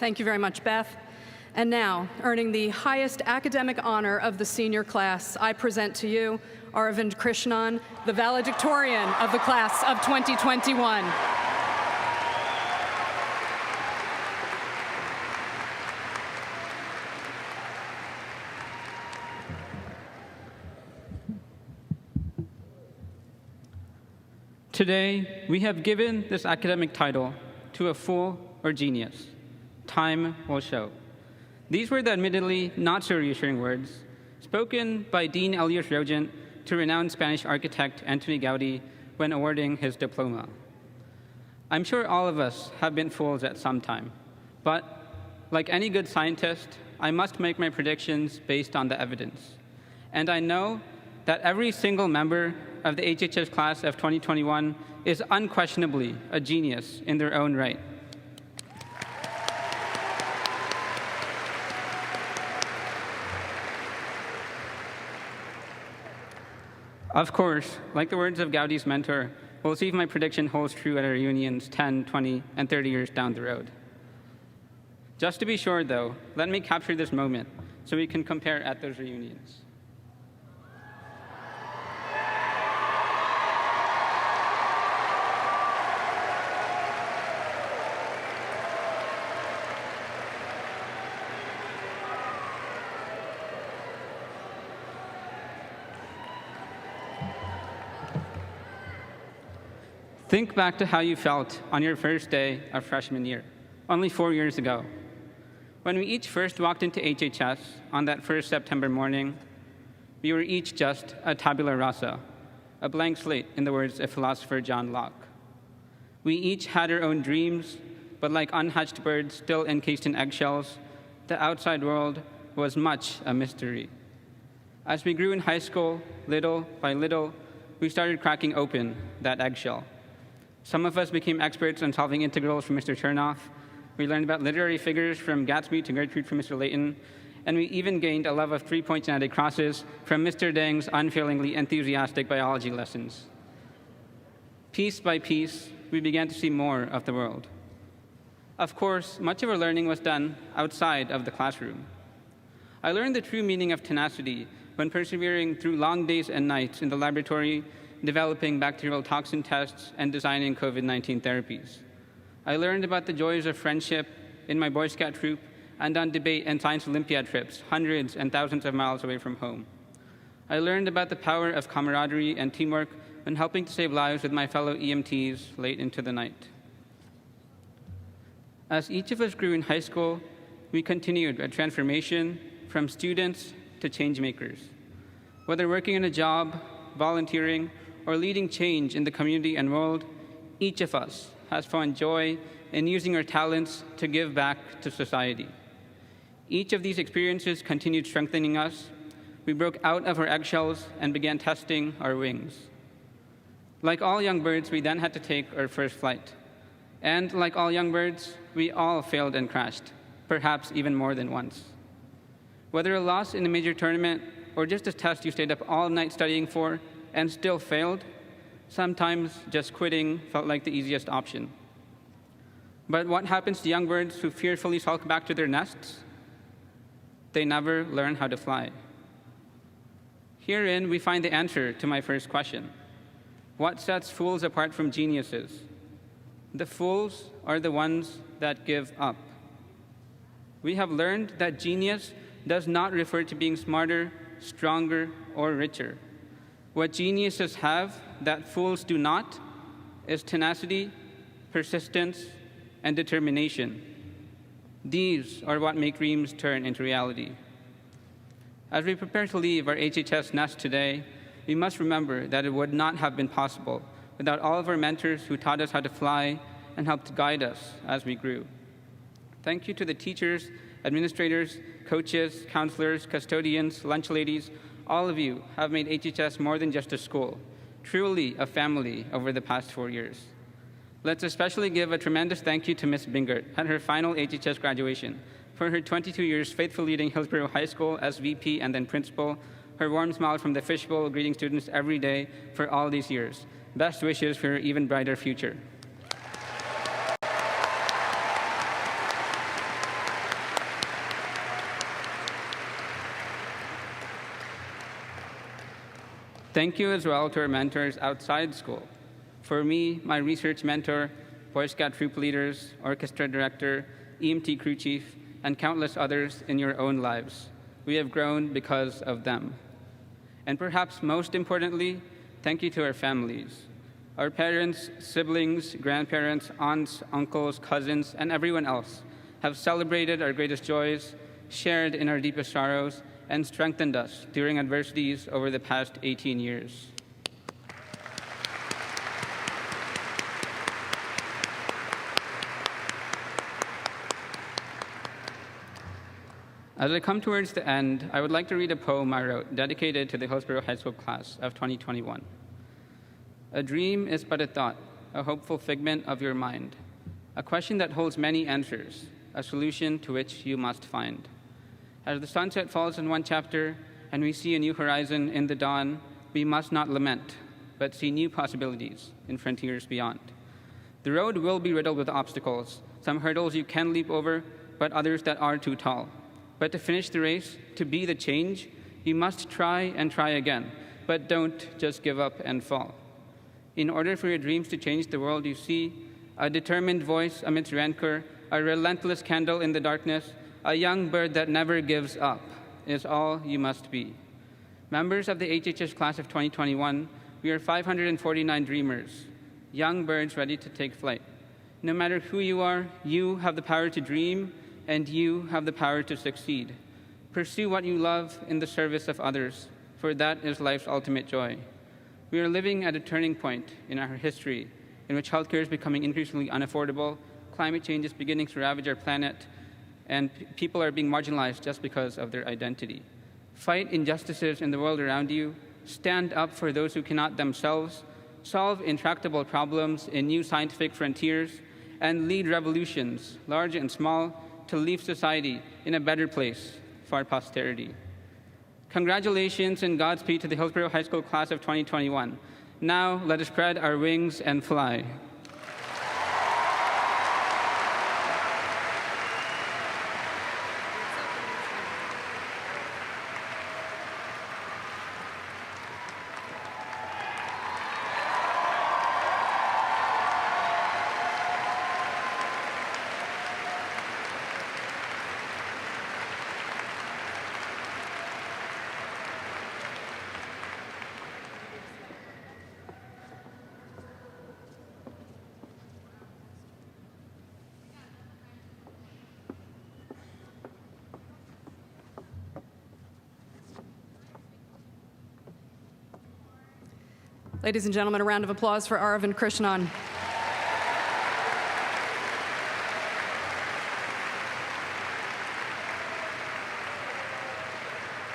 Thank you very much, Beth. And now, earning the highest academic honor of the senior class, I present to you Aravind Krishnan, the valedictorian of the class of 2021. Today, we have given this academic title to a fool or genius. Time will show. These were the admittedly not so reassuring words spoken by Dean Elias Rogent to renowned Spanish architect Antoni Gaudi when awarding his diploma. I'm sure all of us have been fools at some time, but like any good scientist, I must make my predictions based on the evidence. And I know that every single member of the HHS class of 2021 is unquestionably a genius in their own right. Of course, like the words of Gaudi's mentor, we'll see if my prediction holds true at our reunions 10, 20, and 30 years down the road. Just to be sure, though, let me capture this moment so we can compare at those reunions. Think back to how you felt on your first day of freshman year, only 4 years ago. When we each first walked into HHS on that first September morning, we were each just a tabula rasa, a blank slate in the words of philosopher John Locke. We each had our own dreams, but like unhatched birds still encased in eggshells, the outside world was much a mystery. As we grew in high school, little by little, we started cracking open that eggshell. Some of us became experts on solving integrals from Mr. Chernoff. We learned about literary figures from Gatsby to Gertrude from Mr. Layton. And we even gained a love of three-point genetic crosses from Mr. Deng's unfailingly enthusiastic biology lessons. Piece by piece, we began to see more of the world. Of course, much of our learning was done outside of the classroom. I learned the true meaning of tenacity when persevering through long days and nights in the laboratory, developing bacterial toxin tests, and designing COVID-19 therapies. I learned about the joys of friendship in my Boy Scout troop and on debate and science Olympiad trips, hundreds and thousands of miles away from home. I learned about the power of camaraderie and teamwork when helping to save lives with my fellow EMTs late into the night. As each of us grew in high school, we continued a transformation from students to change makers. Whether working in a job, volunteering, or leading change in the community and world, each of us has found joy in using our talents to give back to society. Each of these experiences continued strengthening us. We broke out of our eggshells and began testing our wings. Like all young birds, we then had to take our first flight. And like all young birds, we all failed and crashed, perhaps even more than once. Whether a loss in a major tournament or just a test you stayed up all night studying for and still failed, sometimes just quitting felt like the easiest option. But what happens to young birds who fearfully sulk back to their nests? They never learn how to fly. Herein, we find the answer to my first question. What sets fools apart from geniuses? The fools are the ones that give up. We have learned that genius does not refer to being smarter, stronger, or richer. What geniuses have that fools do not is tenacity, persistence, and determination. These are what make dreams turn into reality. As we prepare to leave our HHS nest today, we must remember that it would not have been possible without all of our mentors who taught us how to fly and helped guide us as we grew. Thank you to the teachers, administrators, coaches, counselors, custodians, lunch ladies. All of you have made HHS more than just a school, truly a family over the past 4 years. Let's especially give a tremendous thank you to Ms. Bingert at her final HHS graduation for her 22 years faithful leading Hillsborough High School as VP and then principal, her warm smile from the fishbowl greeting students every day for all these years. Best wishes for her even brighter future. Thank you as well to our mentors outside school. For me, my research mentor, Boy Scout troop leaders, orchestra director, EMT crew chief, and countless others in your own lives. We have grown because of them. And perhaps most importantly, thank you to our families. Our parents, siblings, grandparents, aunts, uncles, cousins, and everyone else have celebrated our greatest joys, shared in our deepest sorrows, and strengthened us during adversities over the past 18 years. As I come towards the end, I would like to read a poem I wrote dedicated to the Hillsborough High School class of 2021. A dream is but a thought, a hopeful figment of your mind, a question that holds many answers, a solution to which you must find. As the sunset falls in one chapter and we see a new horizon in the dawn, we must not lament, but see new possibilities in frontiers beyond. The road will be riddled with obstacles, some hurdles you can leap over, but others that are too tall. But to finish the race, to be the change, you must try and try again, but don't just give up and fall. In order for your dreams to change the world you see, a determined voice amidst rancor, a relentless candle in the darkness, a young bird that never gives up is all you must be. Members of the HHS class of 2021, we are 549 dreamers, young birds ready to take flight. No matter who you are, you have the power to dream, and you have the power to succeed. Pursue what you love in the service of others, for that is life's ultimate joy. We are living at a turning point in our history in which healthcare is becoming increasingly unaffordable, climate change is beginning to ravage our planet, and people are being marginalized just because of their identity. Fight injustices in the world around you, stand up for those who cannot themselves, solve intractable problems in new scientific frontiers, and lead revolutions, large and small, to leave society in a better place for our posterity. Congratulations and Godspeed to the Hillsborough High School class of 2021. Now let us spread our wings and fly. Ladies and gentlemen, a round of applause for Aravind Krishnan.